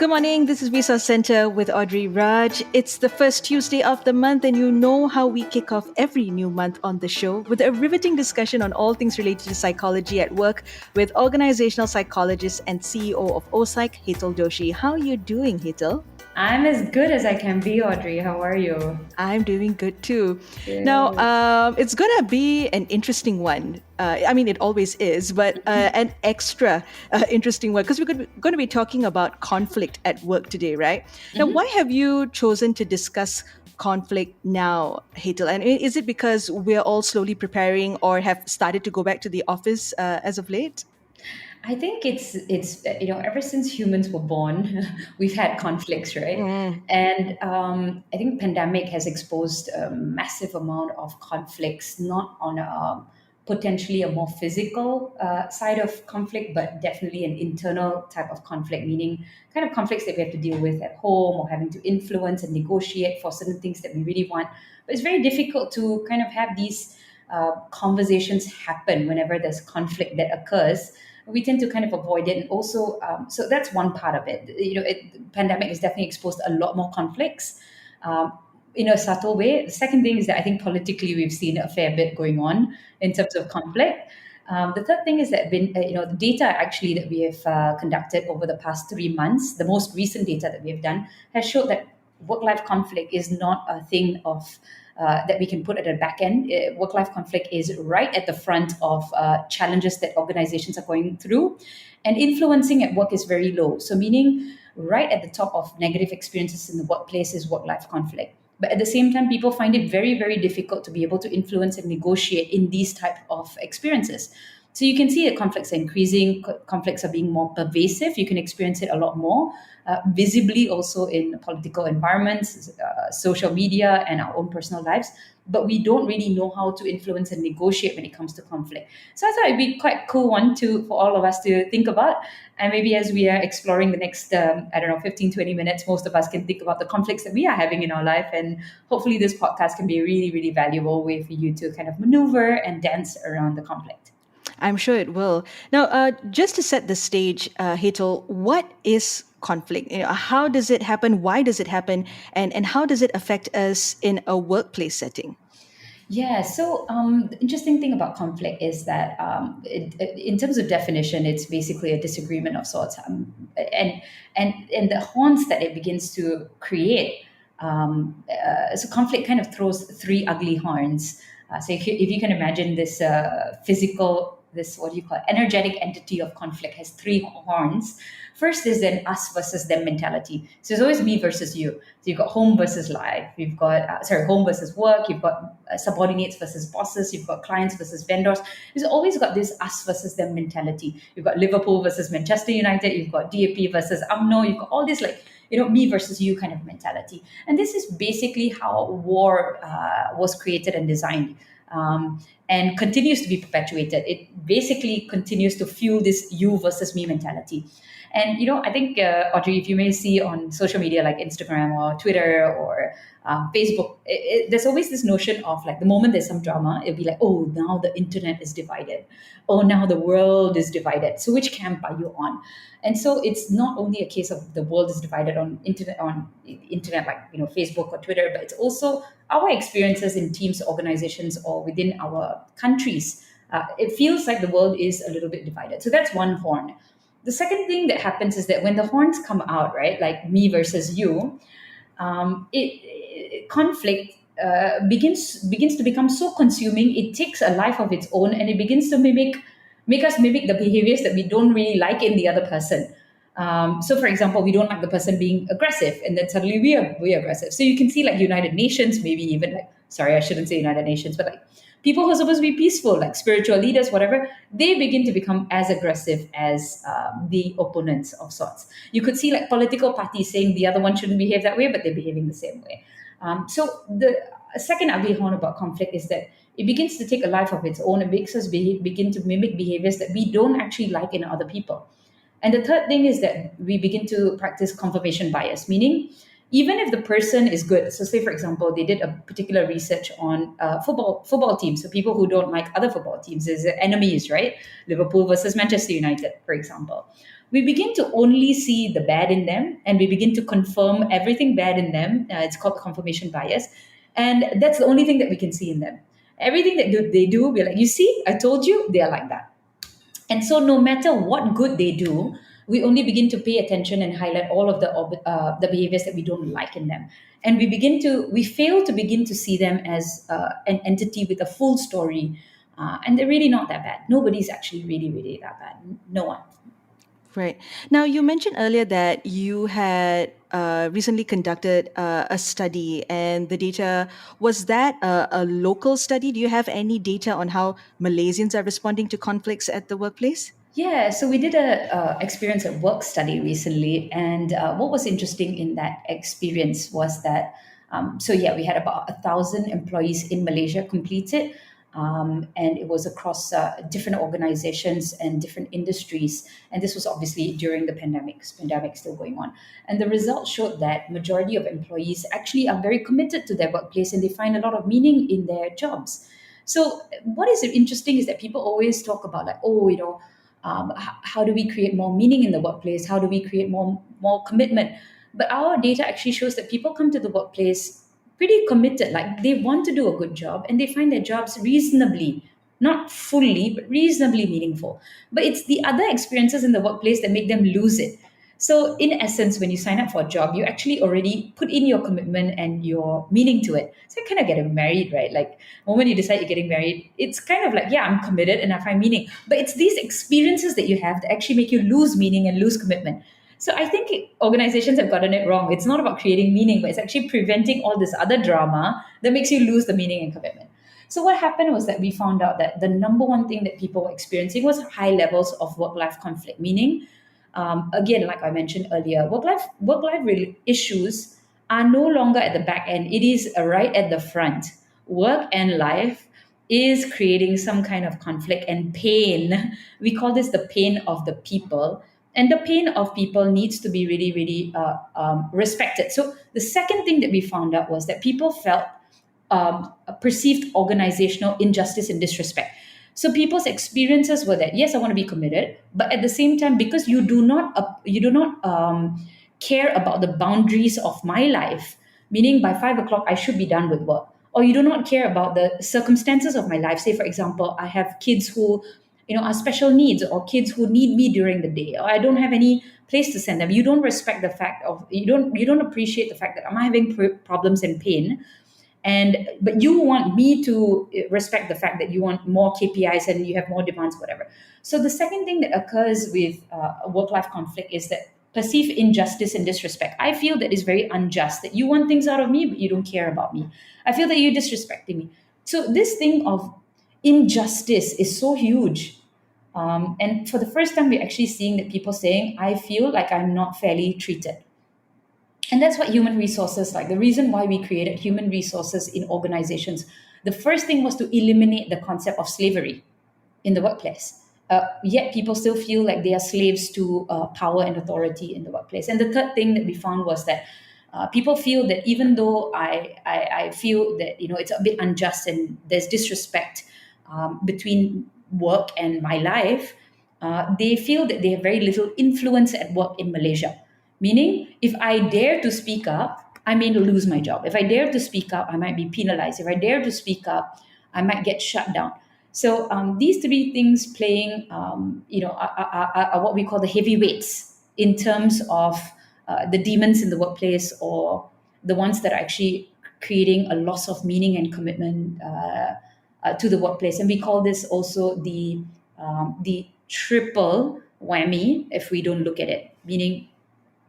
Good morning. This is Visa Center with Audrey Raj. It's the first Tuesday of the month, and you know how we kick off every new month on the show with a riveting discussion on all things related to psychology at work with organizational psychologist and CEO of OPsych, Hital Doshi. How are you doing, Hital? I'm as good as I can be, Audrey. How are you? I'm doing good too. Now, Good. it's going to be an interesting one. It always is, but an extra interesting one because we're going to be talking about conflict at work today, right? Now, why have you chosen to discuss conflict now, Hazel? And is it because we're all slowly preparing or have started to go back to the office as of late? I think it's ever since humans were born, we've had conflicts, right? Mm. And I think pandemic has exposed a massive amount of conflicts, not on potentially a more physical side of conflict, but definitely an internal type of conflict, meaning kind of conflicts that we have to deal with at home or having to influence and negotiate for certain things that we really want. But it's very difficult to kind of have these conversations happen whenever there's conflict that occurs. We tend to kind of avoid it, and also so that's one part of it. Pandemic has definitely exposed a lot more conflicts um, in a subtle way. The second thing is that I think politically we've seen a fair bit going on in terms of conflict. The third thing is that the data actually that we have conducted over the past 3 months, the most recent data that we have done, has showed that work-life conflict is not a thing of that we can put at the back end. Work-life conflict is right at the front of challenges that organizations are going through, and influencing at work is very low. So, meaning right at the top of negative experiences in the workplace is work-life conflict. But at the same time, people find it very, very difficult to be able to influence and negotiate in these type of experiences. So you can see that conflicts are increasing, conflicts are being more pervasive. You can experience it a lot more visibly also in political environments, social media, and our own personal lives. But we don't really know how to influence and negotiate when it comes to conflict. So I thought it'd be quite cool one to for all of us to think about. And maybe as we are exploring the next, 15, 20 minutes, most of us can think about the conflicts that we are having in our life. And hopefully this podcast can be a really, really valuable way for you to kind of maneuver and dance around the conflict. I'm sure it will. Now, just to set the stage, Hetal, what is conflict? How does it happen? Why does it happen? And how does it affect us in a workplace setting? Yeah, so the interesting thing about conflict is that in terms of definition, it's basically a disagreement of sorts, and the horns that it begins to create. So conflict kind of throws three ugly horns. So if you can imagine this physical, this what do you call it, energetic entity of conflict has three horns. First is an us versus them mentality. So it's always me versus you. So you've got home versus life. You've got home versus work. You've got subordinates versus bosses. You've got clients versus vendors. It's always got this us versus them mentality. You've got Liverpool versus Manchester United. You've got DAP versus UMNO. You've got all this me versus you kind of mentality. And this is basically how war was created and designed. And continues to be perpetuated. It basically continues to fuel this you versus me mentality. And I think Audrey, if you may see on social media like Instagram or Twitter or Facebook, there's always this notion of like the moment there's some drama, it'll be like, oh, now the internet is divided. Oh, now the world is divided. So which camp are you on? And so it's not only a case of the world is divided on internet like Facebook or Twitter, but it's also our experiences in teams, organizations, or within our countries. It feels like the world is a little bit divided. So that's one horn. The second thing that happens is that when the horns come out, right, like me versus you, conflict begins to become so consuming. It takes a life of its own, and it begins to make us mimic the behaviors that we don't really like in the other person. So, for example, we don't like the person being aggressive, and then suddenly we are aggressive. So you can see like United Nations, maybe even like sorry, I shouldn't say United Nations, but like people who are supposed to be peaceful, like spiritual leaders, whatever, they begin to become as aggressive as the opponents of sorts. You could see like political parties saying the other one shouldn't behave that way, but they're behaving the same way. So the second ugly horn about conflict is that it begins to take a life of its own. It makes us begin to mimic behaviors that we don't actually like in other people. And the third thing is that we begin to practice confirmation bias, meaning even if the person is good. So, say for example, they did a particular research on football teams. So, people who don't like other football teams is enemies, right? Liverpool versus Manchester United, for example. we begin to only see the bad in them, and we begin to confirm everything bad in them. It's called confirmation bias. And that's the only thing that we can see in them. Everything that they do, we're like, you see, I told you, they are like that. And so, no matter what good they do, we only begin to pay attention and highlight all of the behaviors that we don't like in them, and we fail to begin to see them as an entity with a full story, and they're really not that bad. Nobody's actually really, really that bad. No one. Right. Now, you mentioned earlier that you had recently conducted a study, and the data was that a local study? Do you have any data on how Malaysians are responding to conflicts at the workplace? Yeah, so we did a experience at work study recently, and what was interesting in that experience was that so yeah, we had about 1,000 employees in Malaysia complete it, and it was across different organizations and different industries, and this was obviously during the pandemic. 'Cause pandemic still going on, and the results showed that majority of employees actually are very committed to their workplace, and they find a lot of meaning in their jobs. So what is interesting is that people always talk about like, oh, how do we create more meaning in the workplace? How do we create more commitment? But our data actually shows that people come to the workplace pretty committed, like they want to do a good job, and they find their jobs reasonably, not fully, but reasonably meaningful. But it's the other experiences in the workplace that make them lose it. So, in essence, when you sign up for a job, you actually already put in your commitment and your meaning to it. So, kind of getting married, right? Like, the moment you decide you're getting married, it's kind of like, yeah, I'm committed and I find meaning. But it's these experiences that you have that actually make you lose meaning and lose commitment. So, I think organizations have gotten it wrong. It's not about creating meaning, but it's actually preventing all this other drama that makes you lose the meaning and commitment. So what happened was that we found out that the number one thing that people were experiencing was high levels of work-life conflict, meaning again, like I mentioned earlier, work life issues are no longer at the back end. It is right at the front. Work and life is creating some kind of conflict and pain. We call this the pain of the people. And the pain of people needs to be really, really respected. So the second thing that we found out was that people felt a perceived organizational injustice and disrespect. So people's experiences were that yes, I want to be committed, but at the same time, because you do not care about the boundaries of my life, meaning by 5 o'clock I should be done with work, or you do not care about the circumstances of my life. Say, for example, I have kids who are special needs, or kids who need me during the day, or I don't have any place to send them. You don't respect the fact of you don't appreciate the fact that I'm having problems and pain, but you want me to respect the fact that you want more KPIs and you have more demands, whatever. So the second thing that occurs with work-life conflict is that perceived injustice and disrespect. I feel that is very unjust, that you want things out of me but you don't care about me. I feel that you're disrespecting me. So this thing of injustice is so huge. And for the first time, we're actually seeing that people saying, I feel like I'm not fairly treated. And that's what human resources like. The reason why we created human resources in organizations, the first thing was to eliminate the concept of slavery in the workplace. Yet people still feel like they are slaves to power and authority in the workplace. And the third thing that we found was that people feel that even though I feel that it's a bit unjust and there's disrespect between work and my life, they feel that they have very little influence at work in Malaysia. Meaning, if I dare to speak up, I may lose my job. If I dare to speak up, I might be penalized. If I dare to speak up, I might get shut down. So these three things playing, are what we call the heavyweights in terms of the demons in the workplace, or the ones that are actually creating a loss of meaning and commitment to the workplace. And we call this also the triple whammy if we don't look at it. Meaning,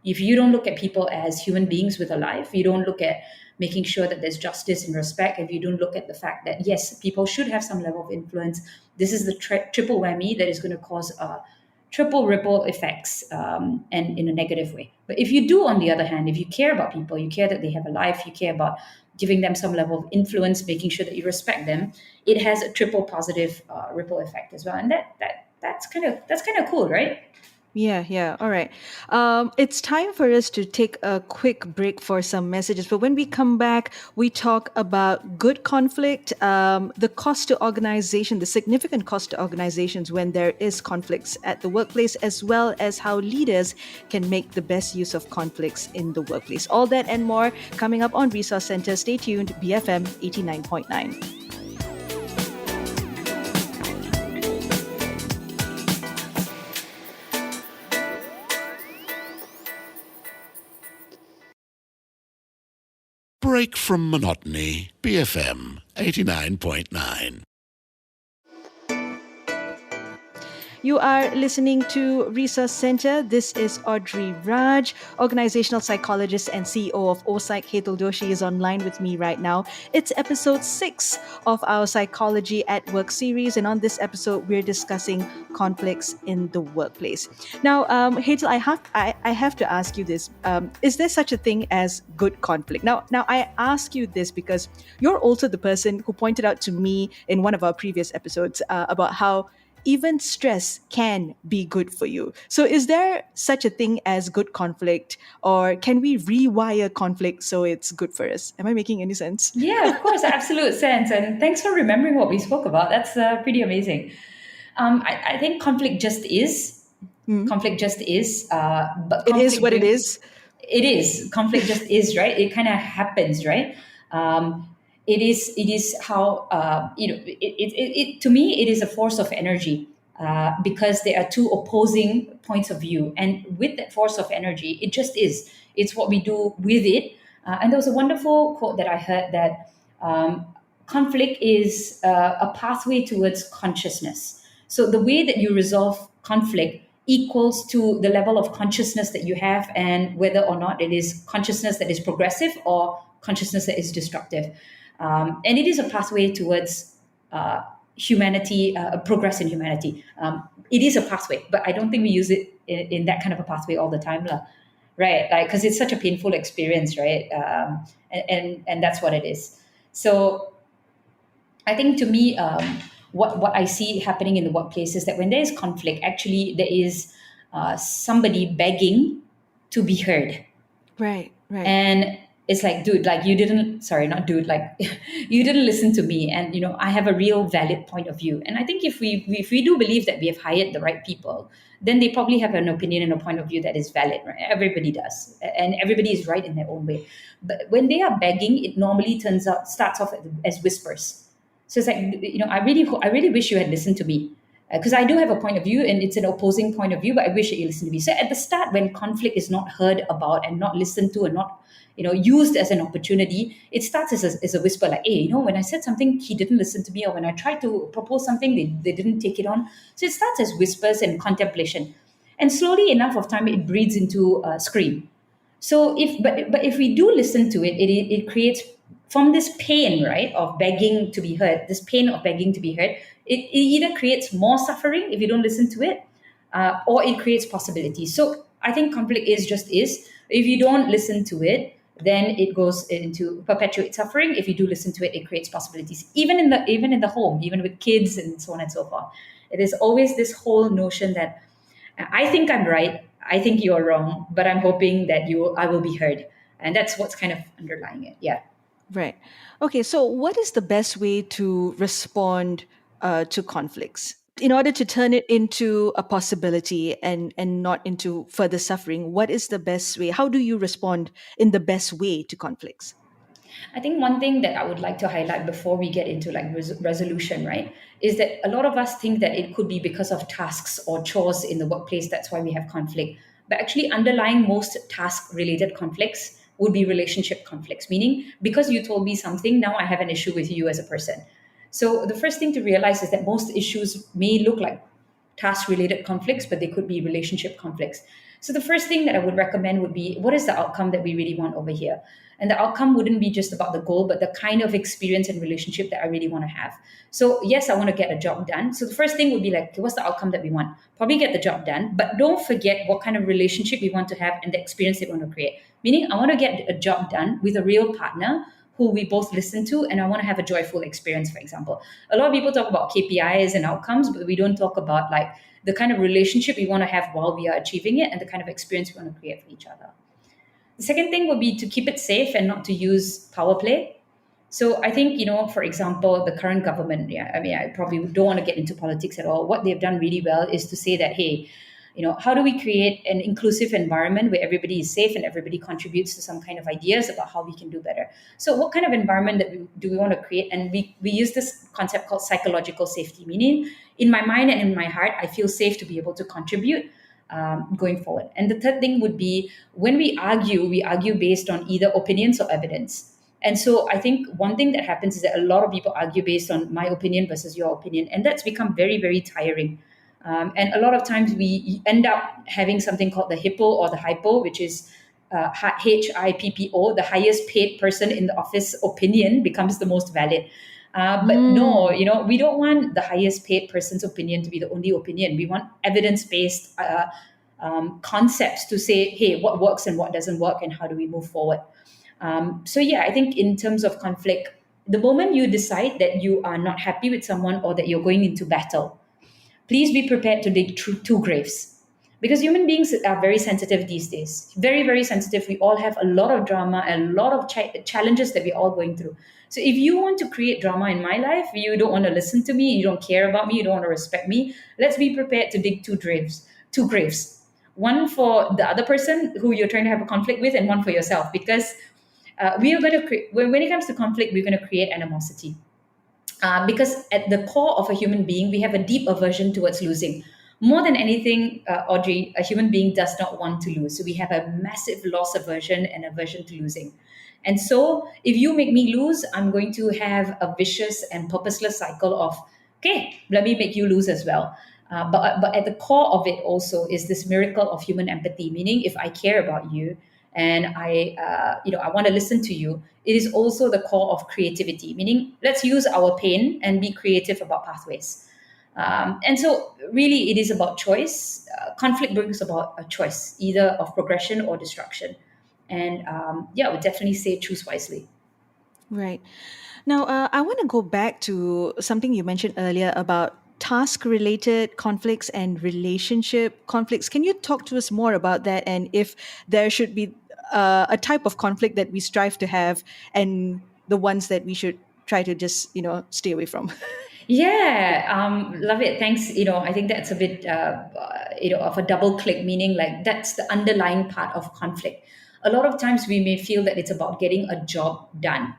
if you don't look at people as human beings with a life, you don't look at making sure that there's justice and respect, if you don't look at the fact that, yes, people should have some level of influence, this is the triple whammy that is going to cause triple ripple effects, and in a negative way. But if you do, on the other hand, if you care about people, you care that they have a life, you care about giving them some level of influence, making sure that you respect them, it has a triple positive ripple effect as well. And that's kind of cool, right? Yeah. All right. It's time for us to take a quick break for some messages. But when we come back, we talk about good conflict, the cost to organization, the significant cost to organizations when there is conflicts at the workplace, as well as how leaders can make the best use of conflicts in the workplace. All that and more coming up on Resource Center. Stay tuned, BFM 89.9. Break from monotony. BFM 89.9. You are listening to Resource Center. This is Audrey Raj, organizational psychologist and CEO of OSIC. Hetal Doshi is online with me right now. It's episode 6 of our Psychology at Work series. And on this episode, we're discussing conflicts in the workplace. Now, Hetal, I have to ask you this. Is there such a thing as good conflict? Now, I ask you this because you're also the person who pointed out to me in one of our previous episodes about how even stress can be good for you. So, is there such a thing as good conflict, or can we rewire conflict so it's good for us? Am I making any sense? Yeah, of course, absolute sense. And thanks for remembering what we spoke about. That's pretty amazing. I think conflict just is. Conflict just is. But It is conflict what it is. it is. Conflict just is, right? It kind of happens, right? Um, it is how to me it is a force of energy, because there are two opposing points of view, and with that force of energy, it just is. It's what we do with it. And there was a wonderful quote that I heard that conflict is a pathway towards consciousness. So the way that you resolve conflict equals to the level of consciousness that you have, and whether or not it is consciousness that is progressive or consciousness that is destructive. And it is a pathway towards humanity, progress in humanity. It is a pathway, but I don't think we use it in that kind of a pathway all the time, lah. Right? Like, because it's such a painful experience, right? And that's what it is. So I think to me, what I see happening in the workplace is that when there is conflict, actually there is somebody begging to be heard. Right. And it's like, dude, like you didn't, sorry, not dude, like you didn't listen to me. And, I have a real valid point of view. And I think if we do believe that we have hired the right people, then they probably have an opinion and a point of view that is valid, right? Everybody does. And everybody is right in their own way. But when they are begging, it normally starts off as whispers. So it's like, I really wish you had listened to me, because I do have a point of view and it's an opposing point of view, but I wish that you listened to me. So at the start, when conflict is not heard about and not listened to and not, used as an opportunity, it starts as a whisper, like, hey, when I said something, he didn't listen to me, or when I tried to propose something, they didn't take it on. So it starts as whispers and contemplation. And slowly enough of time, it breeds into a scream. So if we do listen to it, it creates, from this pain, right, of begging to be heard, it either creates more suffering if you don't listen to it, or it creates possibilities. So I think conflict is. If you don't listen to it, then it goes into perpetuate suffering. If you do listen to it, it creates possibilities. Even in the home, even with kids and so on and so forth. It is always this whole notion that I think I'm right, I think you're wrong, but I'm hoping that I will be heard. And that's what's kind of underlying it. Yeah. Right. Okay. So, what is the best way to respond to conflicts in order to turn it into a possibility and not into further suffering? What is the best way? How do you respond in the best way to conflicts? I think one thing that I would like to highlight before we get into like resolution, right, is that a lot of us think that it could be because of tasks or chores in the workplace. That's why we have conflict. But actually, underlying most task-related conflicts would be relationship conflicts, meaning because you told me something, now I have an issue with you as a person. So the first thing to realize is that most issues may look like task-related conflicts, but they could be relationship conflicts. So the first thing that I would recommend would be, what is the outcome that we really want over here? And the outcome wouldn't be just about the goal, but the kind of experience and relationship that I really want to have. So yes, I want to get a job done. So the first thing would be like, okay, what's the outcome that we want? Probably get the job done, but don't forget what kind of relationship we want to have and the experience that we want to create. Meaning, I want to get a job done with a real partner who we both listen to, and I want to have a joyful experience, for example. A lot of people talk about KPIs and outcomes, but we don't talk about like the kind of relationship we want to have while we are achieving it and the kind of experience we want to create for each other. The second thing would be to keep it safe and not to use power play. So I think, for example, the current government, I probably don't want to get into politics at all. What they've done really well is to say that, hey, how do we create an inclusive environment where everybody is safe and everybody contributes to some kind of ideas about how we can do better? So what kind of environment do we want to create? And we use this concept called psychological safety, meaning in my mind and in my heart, I feel safe to be able to contribute going forward. And the third thing would be when we argue based on either opinions or evidence. And so I think one thing that happens is that a lot of people argue based on my opinion versus your opinion. And that's become very, very tiring. And a lot of times we end up having something called the HIPPO or the HIPO, which is HIPPO, the highest paid person in the office opinion becomes the most valid. But no, we don't want the highest paid person's opinion to be the only opinion. We want evidence-based concepts to say, hey, what works and what doesn't work and how do we move forward? I think in terms of conflict, the moment you decide that you are not happy with someone or that you're going into battle, please be prepared to dig through two graves. Because human beings are very sensitive these days. Very, very sensitive. We all have a lot of drama and a lot of challenges that we're all going through. So if you want to create drama in my life, you don't want to listen to me, you don't care about me, you don't want to respect me, let's be prepared to dig two graves. One for the other person who you're trying to have a conflict with and one for yourself. Because we are going to when it comes to conflict, we're going to create animosity. Because at the core of a human being, we have a deep aversion towards losing. More than anything, Audrey, a human being does not want to lose. So we have a massive loss aversion and aversion to losing. And so if you make me lose, I'm going to have a vicious and purposeless cycle of, okay, let me make you lose as well. But at the core of it also is this miracle of human empathy, meaning if I care about you, and I want to listen to you, it is also the core of creativity, meaning let's use our pain and be creative about pathways. And so really it is about choice. Conflict brings about a choice, either of progression or destruction. And I would definitely say choose wisely. Right. Now, I want to go back to something you mentioned earlier about task-related conflicts and relationship conflicts. Can you talk to us more about that, and if there should be a type of conflict that we strive to have and the ones that we should try to just, stay away from? Yeah, love it. Thanks. I think that's a bit, of a double click, meaning like that's the underlying part of conflict. A lot of times we may feel that it's about getting a job done.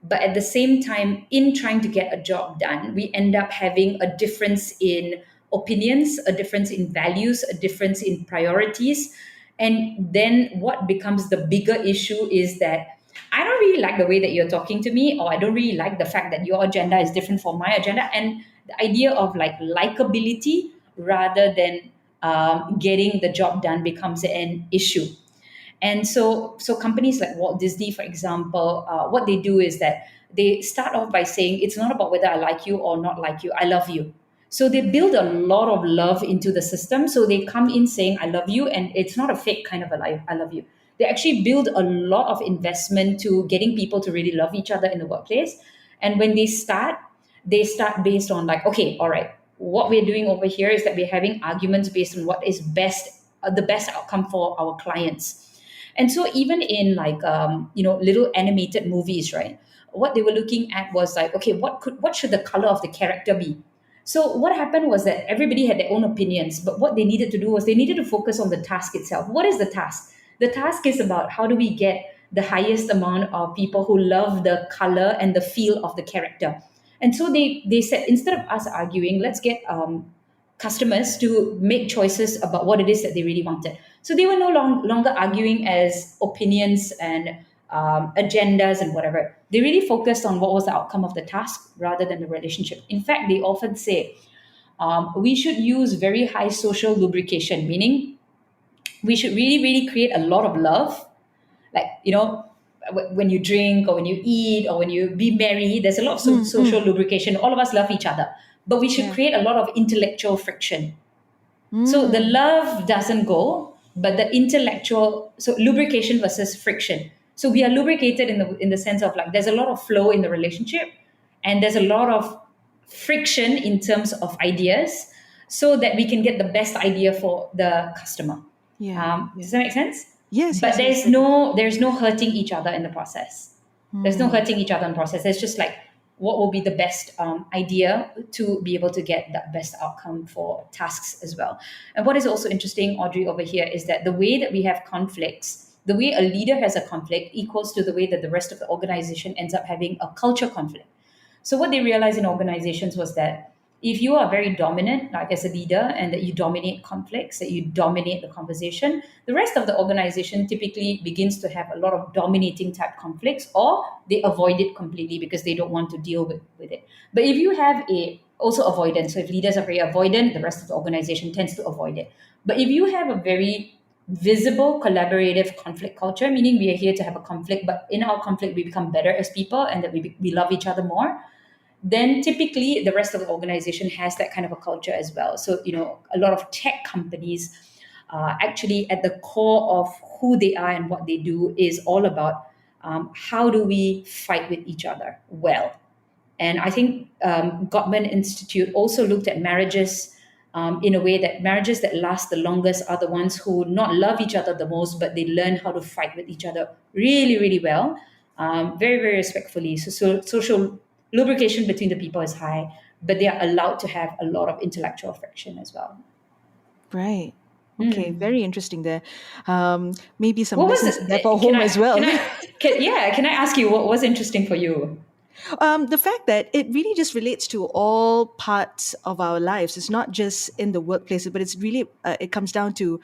But at the same time, in trying to get a job done, we end up having a difference in opinions, a difference in values, a difference in priorities. And then what becomes the bigger issue is that I don't really like the way that you're talking to me, or I don't really like the fact that your agenda is different from my agenda. And the idea of like likability rather than getting the job done becomes an issue. And so companies like Walt Disney, for example, what they do is that they start off by saying, it's not about whether I like you or not like you, I love you. So they build a lot of love into the system. So they come in saying, I love you, and it's not a fake kind of a I love you. They actually build a lot of investment to getting people to really love each other in the workplace. And when they start based on like, okay, all right, what we're doing over here is that we're having arguments based on what is best, the best outcome for our clients. And so even in like, little animated movies, right? What they were looking at was like, okay, what should the color of the character be? So what happened was that everybody had their own opinions, but what they needed to do was they needed to focus on the task itself. What is the task? The task is about how do we get the highest amount of people who love the color and the feel of the character. And so they said, instead of us arguing, let's get customers to make choices about what it is that they really wanted. So they were no longer arguing as opinions and agendas and whatever. They really focused on what was the outcome of the task rather than the relationship. In fact, they often say we should use very high social lubrication, meaning we should really, really create a lot of love. Like, when you drink or when you eat or when you be merry, there's a lot of social lubrication. All of us love each other. But we should create a lot of intellectual friction. So the love doesn't go, but the intellectual, so lubrication versus friction. So we are lubricated in the sense of like there's a lot of flow in the relationship, and there's a lot of friction in terms of ideas, so that we can get the best idea for the customer. Yeah. Does that make sense? Yes, But yes, yes. there's no hurting each other in the process. There's no hurting each other in the process. There's just like what will be the best idea to be able to get the best outcome for tasks as well. And what is also interesting, Audrey, over here is that the way that we have conflicts, the way a leader has a conflict equals to the way that the rest of the organization ends up having a culture conflict. So what they realized in organizations was that if you are very dominant, like as a leader, and that you dominate conflicts, that you dominate the conversation, the rest of the organization typically begins to have a lot of dominating type conflicts, or they avoid it completely because they don't want to deal with it. But if you have also avoidance, so if leaders are very avoidant, the rest of the organization tends to avoid it. But if you have a very visible collaborative conflict culture, meaning we are here to have a conflict, but in our conflict we become better as people, and that we love each other more, then typically the rest of the organization has that kind of a culture as well. So, a lot of tech companies actually at the core of who they are and what they do is all about how do we fight with each other well. And I think Gottman Institute also looked at marriages in a way that marriages that last the longest are the ones who not love each other the most, but they learn how to fight with each other really, really well, very, very respectfully. So social lubrication between the people is high, but they are allowed to have a lot of intellectual friction as well. Right. Okay, very interesting there. Maybe some What was lessons it? there for home as well. Can I ask you what was interesting for you? The fact that it really just relates to all parts of our lives. It's not just in the workplace, but it's really, it comes down to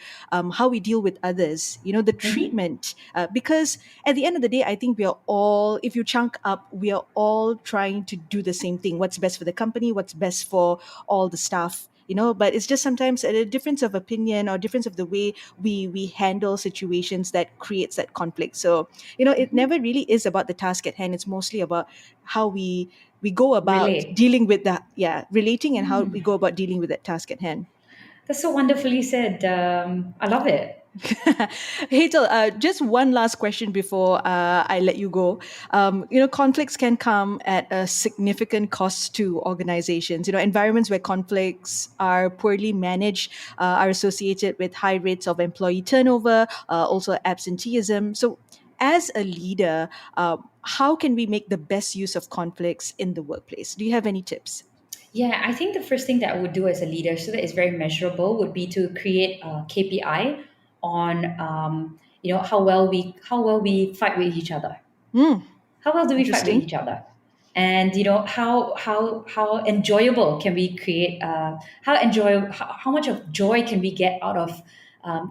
how we deal with others, the treatment. Because at the end of the day, I think we are all, if you chunk up, we are all trying to do the same thing. What's best for the company, what's best for all the staff. But it's just sometimes a difference of opinion or difference of the way we handle situations that creates that conflict. So it never really is about the task at hand. It's mostly about how we go about Relate. dealing with that, relating, and how we go about dealing with that task at hand. That's so wonderfully said. I love it. Hazel, just one last question before I let you go. Conflicts can come at a significant cost to organizations. Environments where conflicts are poorly managed are associated with high rates of employee turnover, also absenteeism. So, as a leader, how can we make the best use of conflicts in the workplace? Do you have any tips? Yeah, I think the first thing that I would do as a leader, so that it's very measurable, would be to create a KPI on how well we fight with each other. How well do we fight with Interesting. each other? And how enjoyable can we create? How much of joy can we get out of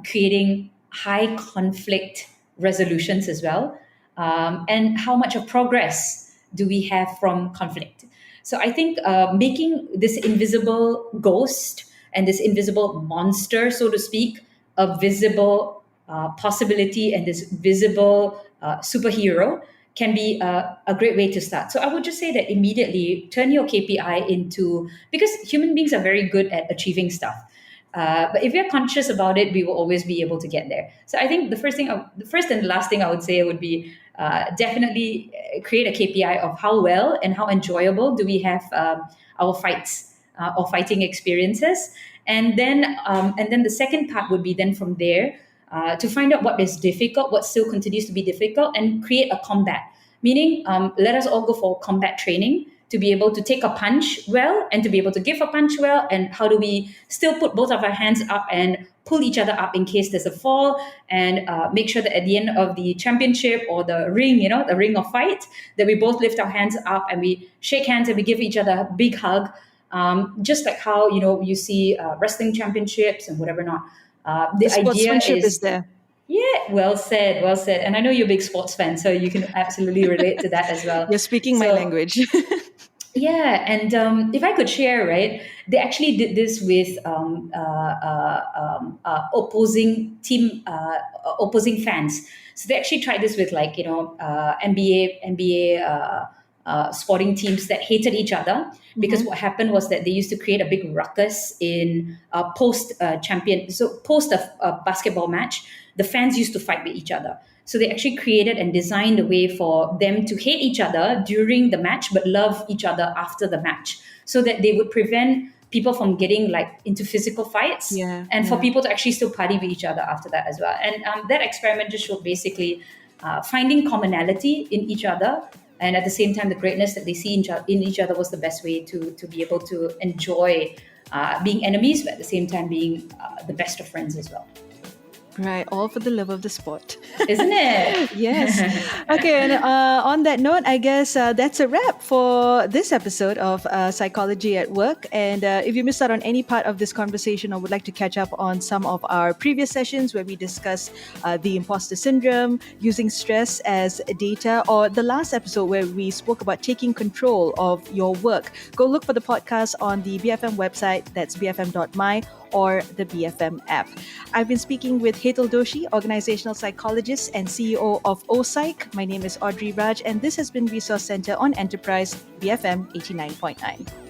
creating high conflict resolutions as well? And how much of progress do we have from conflict? So I think making this invisible ghost and this invisible monster, so to speak, a visible possibility, and this visible superhero can be a great way to start. So I would just say that immediately turn your KPI into, because human beings are very good at achieving stuff. But if we're conscious about it, we will always be able to get there. So I think the first and the last thing I would say would be definitely create a KPI of how well and how enjoyable do we have our fights or fighting experiences, and then the second part would be then from there to find out what is difficult, what still continues to be difficult, and create a combat. Meaning, let us all go for combat training to be able to take a punch well and to be able to give a punch well. And how do we still put both of our hands up and pull each other up in case there's a fall, and make sure that at the end of the championship or the ring, the ring of fight, that we both lift our hands up and we shake hands and we give each other a big hug. Just like how, you see wrestling championships and whatever not. The idea Sportsmanship is there. yeah, well said, well said. And I know you're a big sports fan, so you can absolutely relate to that as well. You're speaking my So, language. yeah, and if I could share, right, they actually did this with opposing fans. So they actually tried this with NBA sporting teams that hated each other because what happened was that they used to create a big ruckus in post a basketball match. The fans used to fight with each other. So they actually created and designed a way for them to hate each other during the match, but love each other after the match, so that they would prevent people from getting like into physical fights, and for people to actually still party with each other after that as well. And that experiment just showed basically finding commonality in each other, and at the same time, the greatness that they see in each other was the best way to be able to enjoy being enemies, but at the same time being the best of friends as well. Right, all for the love of the sport. Isn't it? Yes. Okay, and on that note, I guess that's a wrap for this episode of Psychology at Work. And if you missed out on any part of this conversation or would like to catch up on some of our previous sessions where we discuss the imposter syndrome, using stress as data, or the last episode where we spoke about taking control of your work, go look for the podcast on the BFM website, that's bfm.my, or the BFM app. I've been speaking with Hetal Doshi, organizational psychologist and CEO of OPsych. My name is Audrey Raj, and this has been Resource Center on Enterprise BFM 89.9.